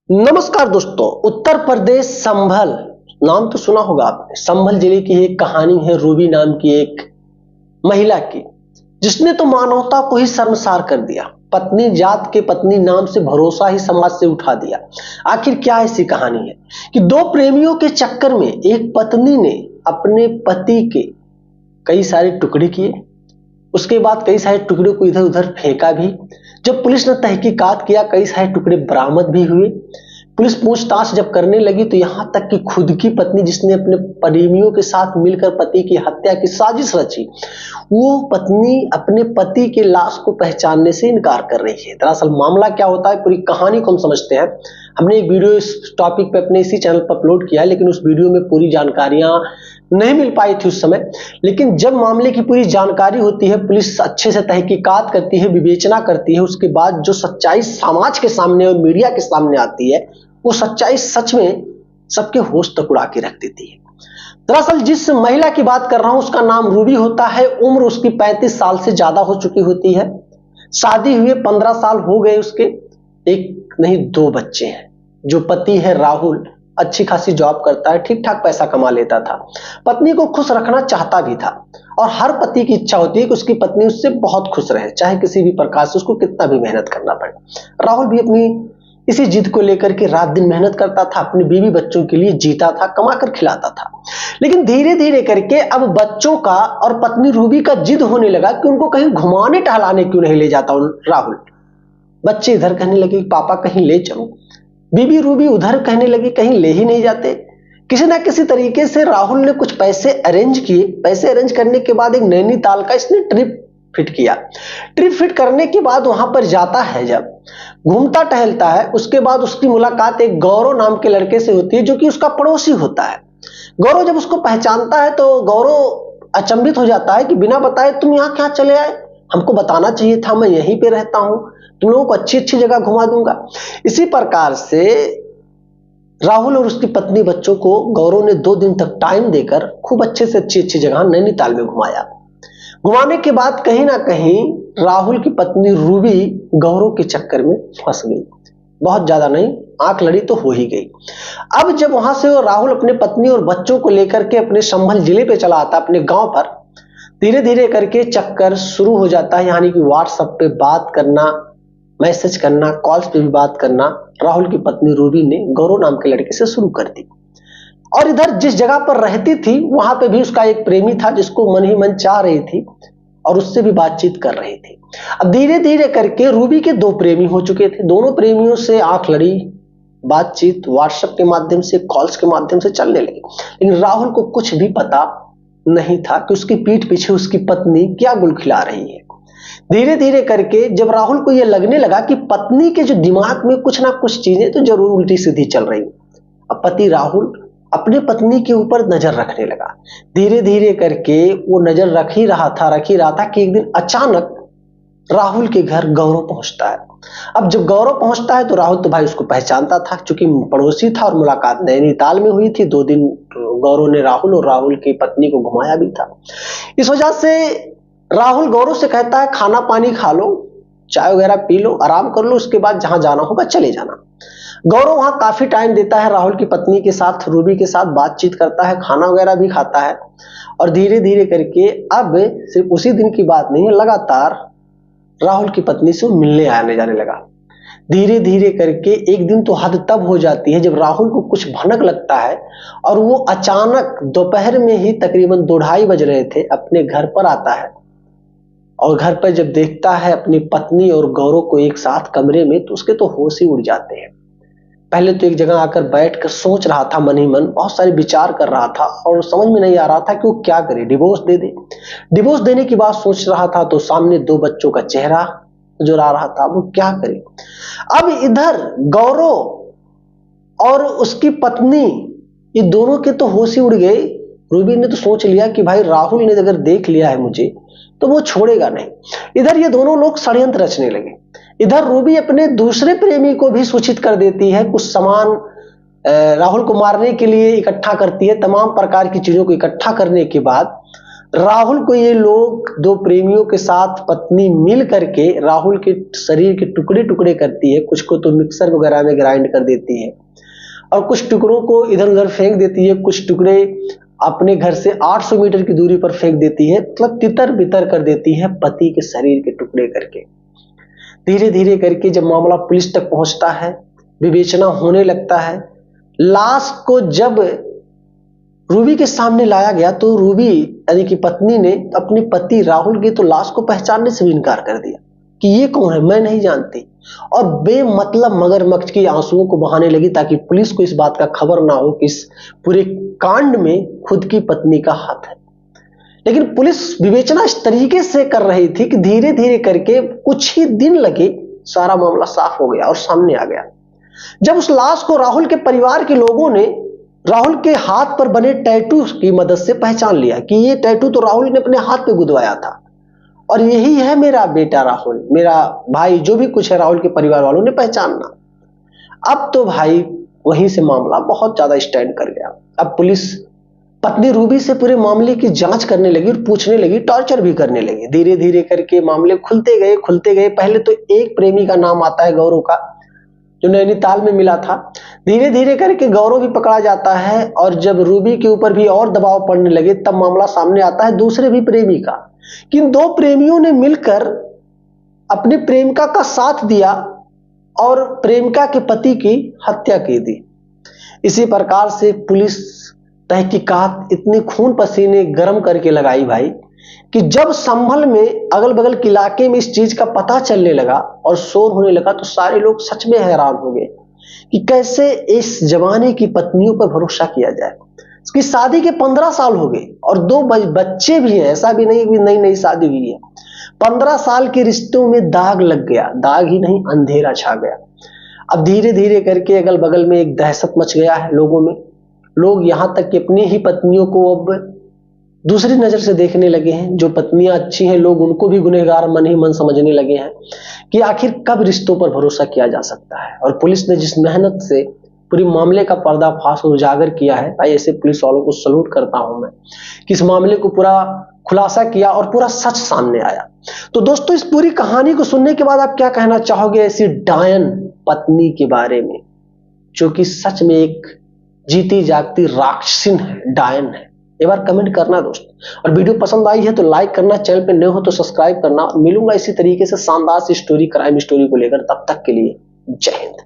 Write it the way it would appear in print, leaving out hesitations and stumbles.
नमस्कार दोस्तों। उत्तर प्रदेश संभल नाम तो सुना होगा आपने। संभल जिले की एक कहानी है रूबी नाम की एक महिला की, जिसने तो मानवता को ही शर्मसार कर दिया। पत्नी जात के पत्नी नाम से भरोसा ही समाज से उठा दिया। आखिर क्या ऐसी कहानी है कि दो प्रेमियों के चक्कर में एक पत्नी ने अपने पति के कई सारे टुकड़े किए, उसके बाद कई सारे टुकड़े को इधर उधर फेंका भी। जब पुलिस ने तहकीकात किया, कई सारे टुकड़े बरामद भी हुए। पुलिस पूछताछ जब करने लगी तो यहां तक कि खुद की पत्नी, जिसने अपने प्रेमियों के साथ मिलकर पति की हत्या की साजिश रची, वो पत्नी अपने पति के लाश को पहचानने से इनकार कर रही है। दरअसल मामला क्या होता है, पूरी कहानी को हम समझते हैं। हमने एक वीडियो इस टॉपिक पे अपने इसी चैनल पर अपलोड किया, लेकिन उस वीडियो में पूरी जानकारियां नहीं मिल पाई थी उस समय। लेकिन जब मामले की पूरी जानकारी होती है, पुलिस अच्छे से तहकीकात करती है, विवेचना करती है, उसके बाद जो सच्चाई समाज के सामने और मीडिया के सामने आती है, वो सच्चाई सच में सबके होश तक उड़ा के रख देती है। दरअसल जिस महिला की बात कर रहा हूं उसका नाम रूबी होता है। उम्र उसकी 35 साल से ज्यादा हो चुकी होती है। शादी हुए 15 साल हो गए उसके। एक नहीं दो बच्चे हैं। जो पति है राहुल, अच्छी खासी जॉब करता है, ठीक ठाक पैसा कमा लेता था। पत्नी को खुश रखना चाहता भी था, और हर पति की इच्छा होती है कि उसकी पत्नी उससे बहुत खुश रहे, चाहे किसी भी प्रकार से उसको कितना भी मेहनत करना पड़े। राहुल भी अपनी इसी जिद को लेकर के रात दिन मेहनत करता था, अपनी बीवी बच्चों के लिए जीता था, कमा कर खिलाता था। लेकिन धीरे धीरे करके अब बच्चों का और पत्नी रूबी का जिद होने लगा कि उनको कहीं घुमाने टहलाने क्यों नहीं ले जाता राहुल। बच्चे इधर कहने लगे पापा कहीं ले चलो, बीबी रूबी उधर कहने लगी कहीं ले ही नहीं जाते। किसी ना किसी तरीके से राहुल ने कुछ पैसे अरेंज किए। पैसे अरेंज करने के बाद एक नैनीताल का इसने ट्रिप फिट किया। ट्रिप फिट करने के बाद वहां पर जाता है, जब घूमता टहलता है, उसके बाद उसकी मुलाकात एक गौरव नाम के लड़के से होती है, जो कि उसका पड़ोसी होता है। गौरव जब उसको पहचानता है तो गौरव अचंभित हो जाता है कि बिना बताए तुम यहाँ क्या चले आए, हमको बताना चाहिए था, मैं यहीं पे रहता हूं, तुम लोगों को अच्छी अच्छी जगह घुमा दूंगा। इसी प्रकार से राहुल और उसकी पत्नी बच्चों को गौरव ने 2 दिन तक टाइम देकर खूब अच्छे से अच्छी अच्छी जगह नैनीताल में घुमाया। घुमाने के बाद कहीं ना कहीं राहुल की पत्नी रूबी गौरव के चक्कर में फंस गई। बहुत ज्यादा नहीं, आंख लड़ी तो हो ही गई। अब जब वहां से राहुल अपने पत्नी और बच्चों को लेकर के अपने संभल जिले पे चला आता, अपने गांव पर, धीरे धीरे करके चक्कर शुरू हो जाता है। यानी कि व्हाट्सएप पे बात करना, मैसेज करना, कॉल्स पे भी बात करना राहुल की पत्नी रूबी ने गौरव नाम के लड़के से शुरू कर दी। और इधर जिस जगह पर रहती थी वहां पे भी उसका एक प्रेमी था, जिसको मन ही मन चाह रही थी और उससे भी बातचीत कर रही थी। अब धीरे धीरे करके रूबी के 2 प्रेमी हो चुके थे। दोनों प्रेमियों से आंख लड़ी, बातचीत व्हाट्सएप के माध्यम से, कॉल्स के माध्यम से चलने लगी। लेकिन राहुल को कुछ भी पता नहीं था कि उसकी पीठ पीछे उसकी पत्नी क्या गुल खिला रही है। धीरे धीरे करके जब राहुल को यह लगने लगा कि पत्नी के जो दिमाग में कुछ ना कुछ चीजें तो जरूर उल्टी सीधी चल रही, अब पति राहुल अपने पत्नी के ऊपर नजर रखने लगा। धीरे धीरे करके वो नजर रख ही रहा था कि एक दिन अचानक राहुल के घर गौरव पहुंचता है। अब जब गौरव पहुंचता है तो राहुल तो भाई उसको पहचानता था, क्योंकि पड़ोसी था और मुलाकात नैनीताल में हुई थी। 2 दिन गौरव ने राहुल और राहुल की पत्नी को घुमाया भी था। इस वजह से राहुल गौरव से कहता है खाना पानी खा लो, चाय वगैरह पी लो, आराम कर लो, उसके बाद जहां जाना होगा चले जाना। गौरव वहां काफी टाइम देता है राहुल की पत्नी के साथ, रूबी के साथ बातचीत करता है, खाना वगैरह भी खाता है। और धीरे धीरे करके अब सिर्फ उसी दिन की बात नहीं है, लगातार राहुल की पत्नी से मिलने आने जाने लगा। धीरे धीरे करके एक दिन तो हद तब हो जाती है जब राहुल को कुछ भनक लगता है और वो अचानक दोपहर में ही तकरीबन 2-2:30 बज रहे थे, अपने घर पर आता है। और घर पर जब देखता है अपनी पत्नी और गौरव को एक साथ कमरे में, तो उसके तो होश ही उड़ जाते हैं। पहले तो एक जगह आकर बैठकर सोच रहा था, मन ही मन बहुत सारे विचार कर रहा था और समझ में नहीं आ रहा था कि वो क्या करे, डिवोर्स दे दे। डिवोर्स देने की बात सोच रहा था तो सामने 2 बच्चों का चेहरा नजर आ रहा था, वो क्या करे। अब इधर गौरव और उसकी पत्नी, ये दोनों के तो होश ही उड़ गए। रूबी ने तो सोच लिया कि भाई राहुल ने अगर देख लिया है मुझे तो वो छोड़ेगा नहीं। इधर ये दोनों लोग षड्यंत्र रचने लगे। इधर रूबी अपने दूसरे प्रेमी को भी सूचित कर देती है, कुछ सामान राहुल को मारने के लिए इकट्ठा करती है। तमाम प्रकार की चीजों को इकट्ठा करने के बाद राहुल को ये लोग, दो प्रेमियों के साथ पत्नी मिल करके राहुल के शरीर के टुकड़े टुकड़े करती है। कुछ को तो मिक्सर वगैरह में ग्राइंड कर देती है और कुछ टुकड़ों को इधर उधर फेंक देती है, कुछ टुकड़े अपने घर से 800 मीटर की दूरी पर फेंक देती है। मतलब तितर बितर कर देती है पति के शरीर के टुकड़े करके। धीरे धीरे करके जब मामला पुलिस तक पहुंचता है, विवेचना होने लगता है, लाश को जब रूबी के सामने लाया गया तो रूबी यानी कि पत्नी ने अपने पति राहुल की तो लाश को पहचानने से भी इनकार कर दिया कि ये कौन है, मैं नहीं जानती। और बेमतलब मगरमच्छ के आंसुओं को बहाने लगी ताकि पुलिस को इस बात का खबर ना हो कि इस पूरे कांड में खुद की पत्नी का हाथ है। लेकिन पुलिस विवेचना इस तरीके से कर रही थी कि धीरे धीरे करके कुछ ही दिन लगे, सारा मामला साफ हो गया और सामने आ गया। जब उस लाश को राहुल के परिवार के लोगों ने राहुल के हाथ पर बने टैटू की मदद से पहचान लिया कि ये टैटू तो राहुल ने अपने हाथ पे गुदवाया था और यही है मेरा बेटा राहुल, मेरा भाई, जो भी कुछ है राहुल के परिवार वालों ने पहचानना। अब तो भाई वहीं से मामला बहुत ज्यादा स्टैंड कर गया। अब पुलिस पत्नी रूबी से पूरे मामले की जांच करने लगी और पूछने लगी, टॉर्चर भी करने लगी। धीरे धीरे करके मामले खुलते गए। पहले तो एक प्रेमी का नाम आता है गौरव का, जो नैनीताल में मिला था। धीरे धीरे करके गौरव भी पकड़ा जाता है और जब रूबी के ऊपर भी और दबाव पड़ने लगे तब मामला सामने आता है दूसरे भी प्रेमी का, कि दो प्रेमियों ने मिलकर अपनी प्रेमिका का साथ दिया और प्रेमिका के पति की हत्या की दी। इसी प्रकार से पुलिस तहकीकात इतने खून पसीने गर्म करके लगाई भाई कि जब संभल में अगल बगल के इलाके में इस चीज का पता चलने लगा और शोर होने लगा तो सारे लोग सच में हैरान हो गए कि कैसे इस जमाने की पत्नियों पर भरोसा किया जाए। इसकी शादी के 15 साल हो गए और 2 बच्चे भी हैं, ऐसा भी नहीं कि नई नई शादी हुई है। 15 साल के रिश्तों में दाग लग गया, दाग ही नहीं अंधेरा छा गया। अब धीरे धीरे करके अगल बगल में एक दहशत मच गया है लोगों में। लोग यहां तक कि अपनी ही पत्नियों को अब दूसरी नजर से देखने लगे हैं। जो पत्नियां अच्छी हैं लोग उनको भी गुनहगार मन ही मन समझने लगे हैं कि आखिर कब रिश्तों पर भरोसा किया जा सकता है। और पुलिस ने जिस मेहनत से पूरी मामले का पर्दाफाश उजागर किया है, भाई ऐसे पुलिस वालों को सलूट करता हूं मैं कि इस मामले को पूरा खुलासा किया और पूरा सच सामने आया। तो दोस्तों, इस पूरी कहानी को सुनने के बाद आप क्या कहना चाहोगे ऐसी डायन पत्नी के बारे में, जो कि सच में एक जीती जागती राक्षसिन है, डायन है? एक बार कमेंट करना दोस्त। और वीडियो पसंद आई है तो लाइक करना, चैनल पे नए हो तो सब्सक्राइब करना। मिलूंगा इसी तरीके से शानदार सी स्टोरी, क्राइम स्टोरी को लेकर। तब तक के लिए जय हिंद।